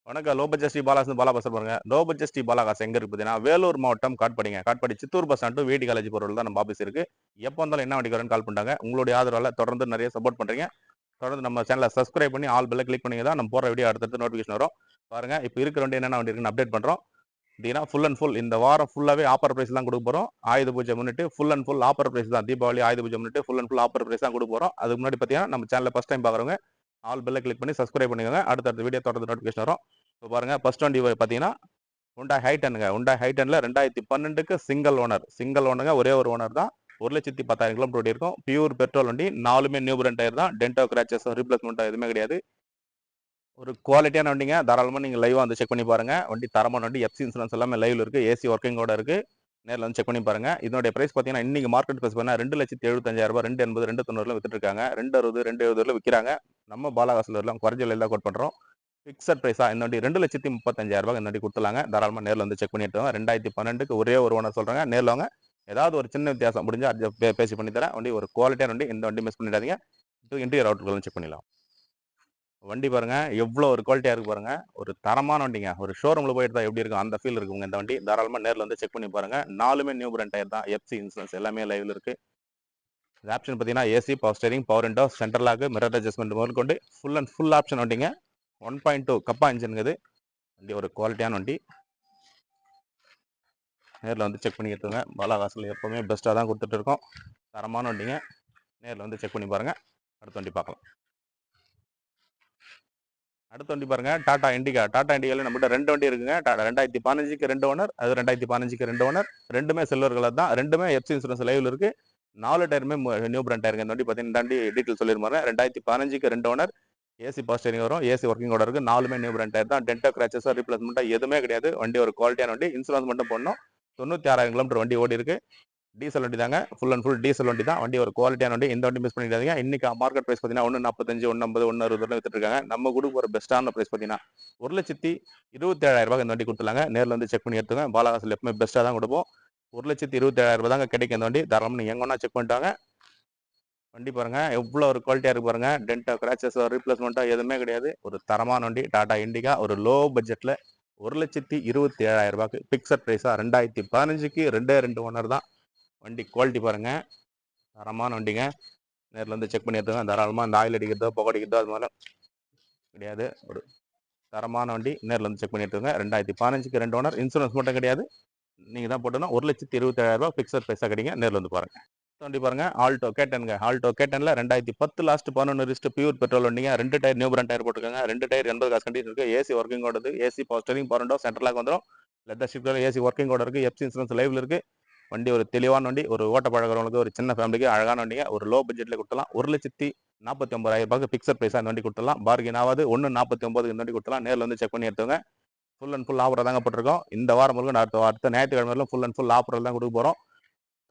வணக்கம். Low budget Sri Bala's Bala பேசுறேன் பாருங்க. லோ பட்ஜெட் ஸ்ரீ பாலா காசு எங்க இருக்கு பார்த்தீங்கன்னா, வேலூர் மாவட்டம் காட்பாடிங்க. Katpadi Chittoor bus stand to VIT college போற வழில தான் நம்ம ஆஃபீஸ் இருக்கு. எப்போ வந்தாலும் என்ன வண்டிக்கு வரேன்னு கால் பண்ணிட்டாங்க. உங்களுடைய ஆதரவால தொடர்ந்து நிறைய சப்போர்ட் பண்றீங்க. தொடர்ந்து நம்ம சேனலை சப்ஸ்கிரைப் பண்ணி ஆல் பெல்ல கிளிக் பண்ணி தான் நம்ம போற வீடியோ அடுத்தடுத்து நோட்டிஃபிகேஷன் வரும். பாருங்க இப்போ இருக்கிற வண்டி என்னென்ன வண்டி இருக்குன்னு அப்டேட் பண்றோம். பார்த்தீங்கன்னா ஃபுல் அண்ட் ஃபுல் இந்த வாரம் ஃபுல்லாவே ஆஃபர் பிரைஸ் தான் கொடுக்க போறோம். ஆயுத பூஜை முன்னிட்டு full and full offer price தான். தீபாவளி ஆயுத பூஜை முன்னிட்டு full and full offer price தான் கொடுக்க போறோம். அதுக்கு முன்னாடி பார்த்தீங்கன்னா நம்ம சேனலை ஃபர்ஸ்ட் டைம் பார்க்குறவங்க ஆல் பெல்ல கிளிக் பண்ணி சப்ஸ்கிரைப் பண்ணிக்கோங்க. அடுத்தடுத்த வீடியோ தொடர்ந்து நோட்டிஃபிகேஷன் வரும். இப்போ பாருங்க ஃபர்ஸ்ட் வண்டி பார்த்தீங்கன்னா ஹுண்டாய் ஹைட்டனுங்க. ஹுண்டாய் ஹைட்டன்ல 2012க்கு சிங்கிள் ஓனருங்க. ஒரே ஒரு ஓனர் தான். 1,10,000 கிலோமீட்டர் ஓடி இருக்கும். பியூர் பெட்ரோல் வண்டி. 4மே நியூ பிராண்ட் டயர் தான். டென்டோ கிராச்சஸ் ரீப்ளேஸ்மெண்ட் எதுவுமே கிடையாது. ஒரு குவாலிட்டியான வண்டிங்க. தாராளமாக நீங்கள் லைவாக வந்து செக் பண்ணி பாருங்க. வண்டி தரமான வண்டி. எஃப்சி இன்சூரன்ஸ் எல்லாமே லைவ்ல இருக்கு. ஏசி ஒர்க்கிங்கோட இருக்கு. நேரில் வந்து செக் பண்ணி பாருங்க. இதனுடைய பிரைஸ் பார்த்தீங்கன்னா இன்னைக்கு மார்க்கெட் பிரைஸ் பார்த்தீங்கன்னா 2,75,000 2,80 2,90 வித்துட்டு இருக்காங்க. 2,60 2,70 விற்கிறாங்க. நம்ம பாலாகாசில் எல்லாம் குறைஞ்ச விலையில தான் கோட் பண்றோம். ஃபிக்ஸட் பிரைஸா இந்த வண்டி 2,35,000 இந்த வண்டி கொடுத்துலாங்க. தாராளமாக நேரில் வந்து செக் பண்ணி எடுத்துவாங்க. 2012க்கு ஒரே ஒரு ஓனர் சொல்றாங்க. நேரில் வாங்க. ஏதாவது ஒரு சின்ன வித்தியாசம் முடிஞ்சா பேசி பண்ணி தரேன். வண்டி ஒரு குவாலிட்டியான வண்டி. இந்த வண்டி மிஸ் பண்ணிடாதீங்க. இன்டீரியர் அவுட்லுக் செக் பண்ணிடலாம். வண்டி பாருங்க எவ்வளோ ஒரு குவாலிட்டியா இருக்கு பாருங்க. ஒரு தரமான வண்டிங்க. ஒரு ஷோரூம்ல போய் எடுத்தா எப்படி இருக்கும் அந்த ஃபீல் இருக்குங்க இந்த வண்டி. தாராளமாக நேரில் வந்து செக் பண்ணி பாருங்க. 4மே நியூ பிராண்ட் டயர் தான். எஃப்சி இன்சூரன்ஸ் எல்லாமே லைவ்ல இருக்கு. ஆப்ஷன் பார்த்தீங்கன்னா AC, power steering, power window, central lock, mirror adjustment முதல் கொண்டு ஃபுல் அண்ட் ஃபுல் ஆப்ஷன் வண்டிங்க. 1.2 கப்பா இன்ஜினுங்குது. வண்டி ஒரு குவாலிட்டியான வண்டி. நேரில் வந்து செக் பண்ணி எடுத்துங்க. பாலாகாசில் எப்போவுமே பெஸ்ட்டாக தான் கொடுத்துட்டு இருக்கோம். தரமான வண்டிங்க. நேரில் வந்து செக் பண்ணி பாருங்க. அடுத்த வண்டி பார்க்கலாம். அடுத்த வண்டி பாருங்க டாடா இண்டிகா. டாடா இண்டிகால நம்மகிட்ட 2 வண்டி இருக்குங்க. 2015க்கு 2 ஓனர், அது 2015க்கு 2 ஓனர். ரெண்டுமே சில்வர் கலர் தான். ரெண்டுமே எஃப்சி இன்சூரன்ஸ் லைவ்ல இருக்கு. 4 டயருமே நியூ பிராண்ட் டயருங்க. இந்த வண்டி பார்த்தீங்கன்னா இந்த வண்டி டீட்டெயில் சொல்லிருப்பாங்க. 2015க்கு 2 ஓனர். ஏசி பவர் ஸ்டீரிங் வரும். ஏசி ஒர்க்கிங்கோட இருக்கு. 4மே நியூ பிராண்ட் டயர் தான். டென்டோ கிராச்சஸ் ரீப்ளேஸ்மெண்ட் எதுவுமே கிடையாது. வண்டி ஒரு குவாலிட்டியான வண்டி. இன்சூரன்ஸ் மட்டும் போடணும். 96,000 கிலோமீட்டர் வண்டி ஓடி இருக்கு. டீசல் வண்டி தாங்க. ஃபுல் அண்ட் ஃபுல் டீசல் வண்டி தான். வண்டி ஒரு குவாலிட்டியான வண்டி. இந்த வண்டி மிஸ் பண்ணிடாதீங்க. இன்னைக்கு மார்க்கெட் பிரைஸ் பார்த்தீங்கன்னா 1,45 1,50 1,60 வித்துட்டு இருக்காங்க. நம்ம கொடுக்க போற பெஸ்ட்டான பிரைஸ் பார்த்தீங்கன்னா 1,27,000 இந்த வண்டி கொடுத்துலாங்க. நேரில் வந்து செக் பண்ணி எடுத்துங்க. பாலாகாசில் எப்பவுமே பெஸ்ட்டாக தான் கொடுப்போம். 1,27,000 தாங்க கிடைக்கும் இந்த வண்டி. தாராளமாக நீங்கள் எங்கே வேணா செக் பண்ணிட்டாங்க. வண்டி பாருங்க எவ்வளோ ஒரு குவாலிட்டியா இருக்கு பாருங்க. டென்டோ கிராச்சஸ் ரீப்ளேஸ்மெண்ட்டா எதுவுமே கிடையாது. ஒரு தரமான வண்டி டாடா இண்டிகா. ஒரு லோ பட்ஜெட்ல 1,27,000 பிக்சட் பிரைஸா 2015க்கு 2 ஓனர் தான். வண்டி குவாலிட்டி பாருங்க. தரமான வண்டிங்க. நேரில் வந்து செக் பண்ணி எடுத்துங்க. தாராளமாக இந்த ஆயில் அடிக்கிறதோ புகை அடிக்கிறதோ அது மாதிரிலாம் கிடையாது. ஒரு தரமான வண்டி. நேரில் வந்து செக் பண்ணி எடுத்துங்க. 2015க்கு 2 ஓனர். இன்சூரன்ஸ் மட்டும் கிடையாது. நீங்கள் தான் போட்டணும். 1,27,000 பிக்சட் பைசா கிடைங்க. நேரில் வந்து பாருங்க. வண்டி பாருங்க ஆல்டோ கேட்டனுங்க. ஆல்டோ கேட்டன்ல 2010 லாஸ்ட் 11 ரிஸ்ட் பியூர் பெட்ரோல் வண்டிங்க. 2 டயர் நியூ பிராண்ட் டயர் போட்டுருக்காங்க. 2 டயர் 80 காசு கண்டிஷன் இருக்கு. ஏசி ஒர்க்கிங் ஓடுது. AC power steering, power window, central lock வந்துடும். லெதர் ஷீட் ஏசி ஒர்க்கிங் ஓட இருக்கு. எஃப்சி இன்சூரன்ஸ் லைவ்ல இருக்கு. வண்டி ஒரு தெளிவான வண்டி. ஒரு ஓட்ட பழகிறவங்களுக்கு ஒரு சின்ன ஃபேமிலிக்கு அழகான வண்டிங்க. ஒரு லோ பட்ஜெட்ல கொடுத்தலாம். 1,49,000 பிக்சட் பிரைஸா இந்த வண்டி கொடுத்துலாம். பார்கின் ஆகாது. 1,49 இந்த வண்டி கொடுத்தலாம். நேரில் வந்து செக் பண்ணி எடுத்துங்க. ஃபுல் அண்ட் ஃபுல் ஆஃபர் தாங்க போட்டிருக்கோம். இந்த வாரம் முழுக்க அடுத்த ஞாயிற்றுக்கிழமை ஃபுல் அண்ட் ஃபுல் ஆஃபர் தான் கொடுக்க போறோம்.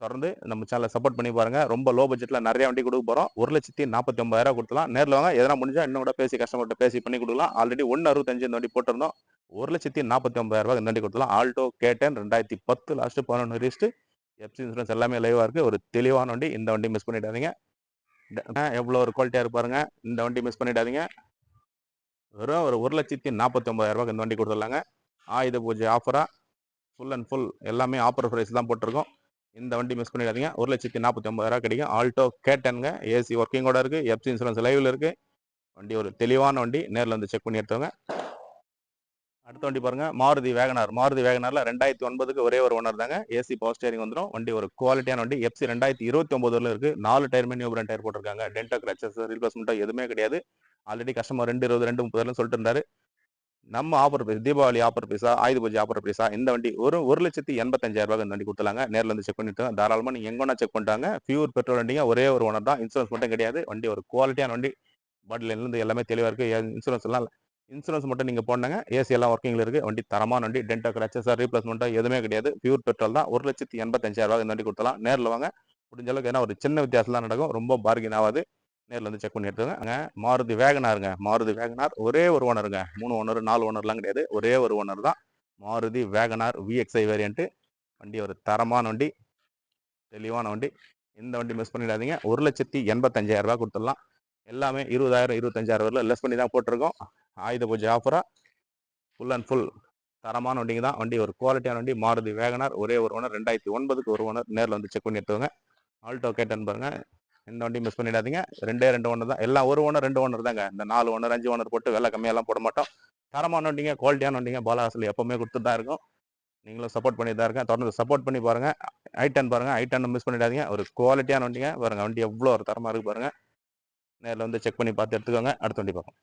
தொடர்ந்து நம்ம சேனலை சப்போர்ட் பண்ணி பாருங்க. ரொம்ப லோ பட்ஜெட்ல நிறைய வண்டி கொடுக்க போறோம். 1,49,000 கொடுக்கலாம். நேரில் வாங்க. எதனா முடிஞ்சா இன்னும் கூட பேசி கஸ்டமர்கிட்ட பேசி பண்ணி கொடுக்கலாம். ஆல்ரெடி 1,65 இந்த வண்டி போட்டிருந்தோம். 1,49,000 இந்த வண்டி கொடுக்கலாம். ஆல்டோ கேட்டன் 2010 லாஸ்ட் 11 ரிஸ்ட் எஃப்சி இன்சூரன்ஸ் எல்லாமே லைவா இருக்கு. ஒரு தெளிவான வண்டி. இந்த வண்டி மிஸ் பண்ணிடாதீங்க. எவ்வளோ ஒரு குவாலிட்டியா இருக்கு பாருங்க. இந்த வண்டி மிஸ் பண்ணிடாதீங்க. வெறும் ஒரு 1,49,000 இந்த வண்டி கொடுத்துடலாங்க. ஆயுத பூஜை ஆஃபரா ஃபுல் அண்ட் ஃபுல் எல்லாமே ஆஃபர் பிரைஸ் தான் போட்டிருக்கோம். இந்த வண்டி மிஸ் பண்ணிடாதீங்க. 1,49,000 கிடைக்கும். ஆல்டோ கேட்டனுங்க. ஏசி ஒர்க்கிங்கோட இருக்கு. எஃப்சி இன்சூரன்ஸ் லைவ்ல இருக்கு. வண்டி ஒரு தெளிவான வண்டி. நேரில் வந்து செக் பண்ணி எடுத்தவங்க. அடுத்த வண்டி பாருங்க மாருதி வேகனார். மாருதி வேகனார்ல 2009க்கு ஒரே ஒரு ஓனர் தாங்க. ஏசி பவர் ஸ்டீரிங் வந்துடும். வண்டி ஒரு குவாலிட்டியான வண்டி. எஃப்சி 2029 இருக்கு. 4 டயருமே நியூ பிராண்ட் டயர் போட்டிருக்காங்க. டென்டோ கிராச்சஸ் ரீப்ளேஸ்மெண்ட் எதுவுமே கிடையாது. ஆல்ரெடி கஸ்டமர் 220 230 சொல்லிட்டு இருந்தாரு. நம்ம ஆஃபர் பிரைஸ் தீபாவளி ஆஃபர் பிரைஸா ஆயுத பூஜை ஆஃபர் பிரைஸா இந்த வண்டி ஒரு 1,85,000 இந்த வண்டி கொடுத்துலாங்க. நேரில் வந்து செக் பண்ணிட்டு தாராளமாக நீங்கள் எங்கே வேணா செக் பண்ணிட்டாங்க. பியூர் பெட்ரோல் வண்டிங்க. ஒரே ஒரு ஓனர் தான். இன்சூரன்ஸ் மட்டும் கிடையாது. வண்டி ஒரு குவாலிட்டியான வண்டி. பாட்டிலேருந்து எல்லாமே தெளிவாக இருக்கு. இன்சூரன்ஸ் எல்லாம் இன்சூரன்ஸ் மட்டும் நீங்கள் போனாங்க. ஏசி எல்லாம் ஒர்க்கிங்ல இருக்கு. வண்டி தரமான வண்டி. டென்டோ கிராச்சஸ் ரீப்ளேஸ்மெண்ட் எதுவுமே கிடையாது. பியூர் பெட்ரோல் தான். 1,85,000 இந்த வண்டி கொடுத்தலாம். நேரில் வாங்க. முடிஞ்ச அளவுக்கு ஏன்னா ஒரு சின்ன வித்தியாசம் தான் நடக்கும். ரொம்ப பார்கின் ஆகாது. நேரில் வந்து செக் பண்ணி எடுத்துங்க. மாருதி வேகனாருங்க. மாருதி வேகனார் ஒரே ஒரு ஓனருங்க. 3 ஓனர் 4 ஓனர்லாம் கிடையாது. ஒரே ஒரு ஓனர் தான். Maruti Wagon R VXi variant. வண்டி ஒரு தரமான வண்டி. தெளிவான வண்டி. இந்த வண்டி மிஸ் பண்ணிடாதீங்க. 1,85,000 கொடுத்துடலாம். எல்லாமே 20,000 25,000 லெஸ் பண்ணி தான் போட்டிருக்கோம். ஆயுத பூஜை ஆஃபரா ஃபுல் அண்ட் ஃபுல் தரமான வண்டிங்க தான். வண்டி ஒரு குவாலிட்டியான வண்டி. மாருதி வேகனார், ஒரே ஒரு ஓனர், 2009க்கு ஒரு ஓனர். நேரில் வந்து செக் பண்ணி எடுத்துக்கோங்க. ஆல்டோ கேட்டன் பாருங்க, எந்த வண்டியும் மிஸ் பண்ணிடாதீங்க. 2 ஓனர் தான். எல்லாம் ஒரு ஓனர் 2 ஓனர் தாங்க. இந்த 4 ஓனர் 5 ஓனர் போட்டு விலை கம்மியெல்லாம் போட மாட்டோம். தரமான வண்டிங்க, குவாலிட்டியான வண்டிங்க. பாலஹாஸ்ல எப்பவுமே கொடுத்துட்டு தான் இருக்கும். நீங்களும் சப்போர்ட் பண்ணி தான் இருக்கேன். தொடர்ந்து சப்போர்ட் பண்ணி பாருங்க. ஐ10 பாருங்க, ஐ10 மிஸ் பண்ணிடாதீங்க. ஒரு குவாலிட்டியான வண்டிங்க பாருங்க. வண்டி எவ்வளோ ஒரு தரமா இருக்கு பாருங்க. நேரில் வந்து செக் பண்ணி பார்த்து எடுத்துக்கோங்க. அடுத்த வண்டி பார்ப்போம்.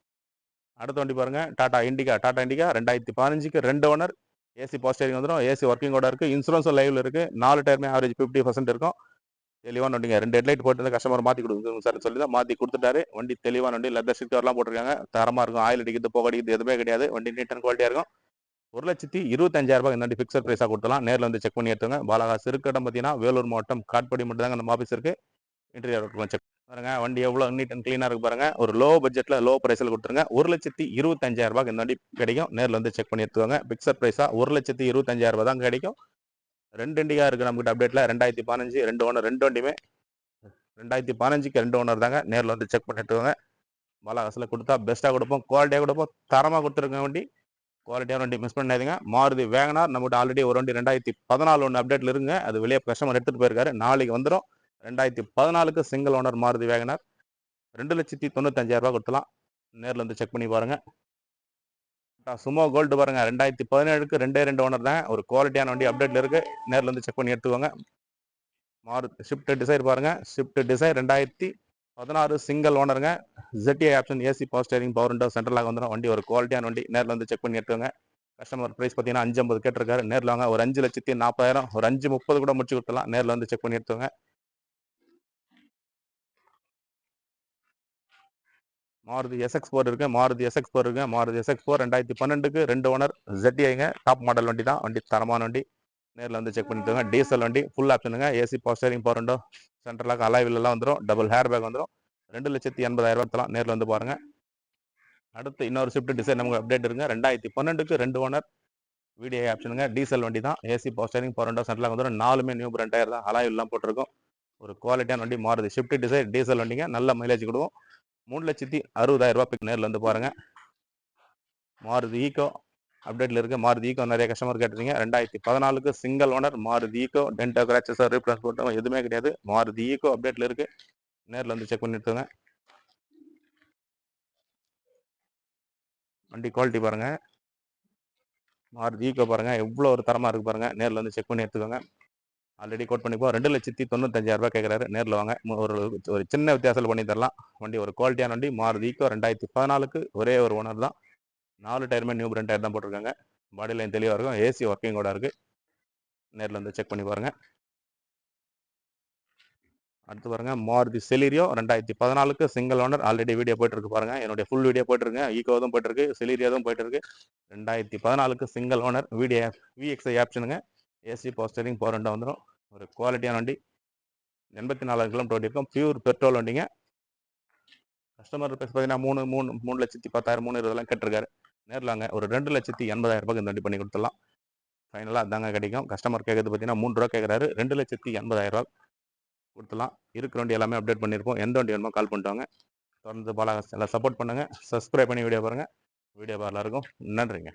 அடுத்த வண்டி பாருங்க, டாடா இண்டிகா. டாடா இண்டிகா 2015க்கு 2 ஓனர். ஏசி பவர் ஸ்டீரிங் வந்துடும். ஏசி ஒர்க்கிங்கோட இருக்கு. இன்சூரன்ஸும் லைவ்ல இருக்கு. 4 டயருமே ஆவரேஜ் 50% இருக்கும். தெளிவான வண்டிங்க. 2 ஹெட்லைட் போட்டு கஸ்டமர் மாற்றி கொடுங்க சார் சொல்லி தான் மாற்றி கொடுத்துட்டாரு. வண்டி தெளிவான வண்டி. லெதர் ஸ்டிக்கர்லாம் போட்டிருக்காங்க. தரமாக இருக்கும். ஆயில் அடிக்கிறது புகை அடிக்கிறது எதுவுமே கிடையாது. வண்டி நீட் அண்ட் குவாலிட்டியாக இருக்கும். 1,25,000 இந்த வண்டி ஃபிக்ஸட் ப்ரைஸாக கொடுத்தலாம். நேரில் வந்து செக் பண்ணி எடுத்துங்க. பாலகாசு இருக்க இடம் பார்த்தீங்கன்னா வேலூர் மாவட்டம் காட்பாடி மட்டும் தாங்க நம்ம ஆஃபீஸ் இருக்கு. இன்டீரியர் செக் பாருங்க. வண்டி எவ்வளோ நீட் அண்ட் க்ளீனாக இருக்கு பாருங்க. ஒரு லோ பட்ஜெட்டில் லோ ப்ரைஸில் கொடுத்துருங்க. 1,25,000 இந்த வண்டி கிடைக்கும். நேரில் வந்து செக் பண்ணி எடுத்துக்கோங்க. ஃபிக்ஸட் ப்ரைஸாக 1,25,000 தான் கிடைக்கும். 2 இண்டிகா இருக்கு நம்மகிட்ட அப்டேட்ல. 2015 2 ஓனர். 2 வண்டியுமே 2015க்கு 2 ஓனர் தாங்க. நேரில் வந்து செக் பண்ணி எடுத்துக்கோங்க. பாலகாசில் கொடுத்தா பெஸ்ட்டாக கொடுப்போம், குவாலிட்டியாக கொடுப்போம், தரமாக கொடுத்துருங்க வண்டி. குவாலிட்டியான வண்டி மிஸ் பண்ணாதீங்க. மாருதி வேகனார் நம்மகிட்ட ஆல்ரெடி ஒரு வண்டி 2014 ஒன்று அப்டேட்ல இருங்க. அது வெளியே கஸ்டமர் எடுத்துட்டு போயிருக்காரு. நாளைக்கு வந்துடும். 2014க்கு சிங்கிள் ஓனர் மாருதி வேகனார். 2,95,000 கொடுத்தலாம். நேரில் வந்து செக் பண்ணி பாருங்க. சுமோ கோல்டு பாருங்க, 2017க்கு 2 ஓனர் தான். ஒரு குவாலிட்டியான வண்டி அப்டேட்ல இருக்கு. நேரில் வந்து செக் பண்ணி எடுத்துக்கோங்க. மாருதி ஷிஃப்ட் டிசைர் பாருங்க, ஷிஃப்ட் டிசைர் 2016 சிங்கிள் ஓனருங்க. ZTI option, AC power steering, power window, central lock வந்துடும். வண்டி ஒரு குவாலிட்டியான வண்டி. நேரில் வந்து செக் பண்ணி எடுத்துக்கோங்க. கஸ்டமர் ப்ரைஸ் பார்த்தீங்கன்னா 5,50 கேட்டிருக்காரு. நேரில் வாங்க. ஒரு 5,40,000, ஒரு 5,30 கூட முடிச்சு கொடுத்துலாம். நேரில் வந்து செக் பண்ணி எடுத்துக்கோங்க. மாருதி SX4 இருக்கு. மாருதி SX4 இருக்கு. மாருதி SX4 2012க்கு 2 ஓனர். ZTIங்க. டாப் மாடல் வண்டி தான். வண்டி தரமான வண்டி. நேரில் வந்து செக் பண்ணிட்டுங்க. டீசல் வண்டி, ஃபுல் ஆப்ஷனுங்க. AC power steering, power window, central lock அலாய்வில்லாம் வந்துடும். டபுள் ஹேர் பேக் வந்துடும். 2,80,000 தரலாம். நேரில் வந்து பாருங்க. அடுத்து இன்னொரு ஸ்விஃப்ட் டிசைர் நமக்கு அப்டேட் இருங்க. 2012க்கு 2 ஓனர். VDI ஆப்ஷனுங்க. டீசல் வண்டி தான். AC power steering, power window, central lock வந்துடும். 4மே நியூ பிராண்ட் டயர் தான். அலாய்வில்லாம் போட்டிருக்கும். ஒரு குவாலிட்டியான வண்டி மாருதி ஷிஃப்ட் டிசைர் டீசல் வண்டிங்க. நல்ல மைலேஜ் கொடுக்கும். 3,60,000 நேரில் வந்து பாருங்க. மாருதி ஈக்கோ அப்டேட்ல இருக்கு. மாருதி ஈக்கோ நிறைய கஸ்டமர் கேட்டிருந்தீங்க. 2014க்கு சிங்கிள் ஓனர் மாருதி ஈக்கோ. டென்டோ கிராச்சஸ் ரீப்ளேஸ் போட்டோம் எதுவுமே கிடையாது. மாருதி ஈக்கோ அப்டேட்ல இருக்கு. நேரில் வந்து செக் பண்ணி எடுத்துங்க. வண்டி குவாலிட்டி பாருங்க. மாருதி ஈக்கோ பாருங்க, எவ்வளோ ஒரு தரமா இருக்கு பாருங்க. நேரில் வந்து செக் பண்ணி எடுத்துக்கோங்க. ஆல்ரெடி கோட் பண்ணிப்போம். 2,95,000 கேட்குறாரு. நேரில் வாங்க. ஒரு சின்ன வித்தியாசத்தில் பண்ணி தரலாம். வண்டி ஒரு குவாலிட்டியான வண்டி. மாருதி ஈக்கோ 2014க்கு ஒரே ஒரு ஓனர் தான். 4 டயருமே நியூ பிராண்ட் டயர் தான் போட்டிருக்காங்க. பாடி லைன் தெளிவாக இருக்கும். ஏசி ஒர்க்கிங்கோட இருக்கு. நேரில் வந்து செக் பண்ணி பாருங்க. அடுத்து பாருங்க, மாருதி செலீரியோ 2014க்கு சிங்கிள் ஓனர். ஆல்ரெடி வீடியோ போயிட்டு இருக்கு பாருங்க. என்னுடைய ஃபுல் வீடியோ போயிட்டு இருக்கு. ஈக்கோதும் போயிட்டு இருக்கு, செலீரியோதும் போயிட்டு இருக்கு. 2014க்கு சிங்கிள் ஓனர். VXI ஆப்ஷனுங்க. AC power steering, power window வந்துடும். ஒரு குவாலிட்டியான வண்டி. 84,000 கிலோமீட்டர் ஓடி இருக்கும். பியூர் பெட்ரோல் வண்டிங்க. கஸ்டமர் ப்ரைஸ் பார்த்தீங்கன்னா 3,10,000 3,20,000 கேட்டிருக்காரு. நேரில் வாங்க. ஒரு 2,80,000 இந்த வண்டி பண்ணி கொடுத்துடலாம். ஃபைனலாக அதாங்க கிடைக்கும். கஸ்டமர் கேட்கறது பார்த்தீங்கன்னா 3 ரூபா கேட்குறாரு. 2,80,000 கொடுத்துலாம். இருக்கிற வண்டி எல்லாமே அப்டேட் பண்ணியிருப்போம். எந்த வண்டி வேணுமோ கால் பண்ணிட்டு வாங்க. தொடர்ந்து பாலாகாஸ் எல்லாம் சப்போர்ட் பண்ணுங்கள். சப்ஸ்கிரைப் பண்ணி வீடியோ பாருங்கள். வீடியோ எல்லாருக்கும் நன்றிங்க.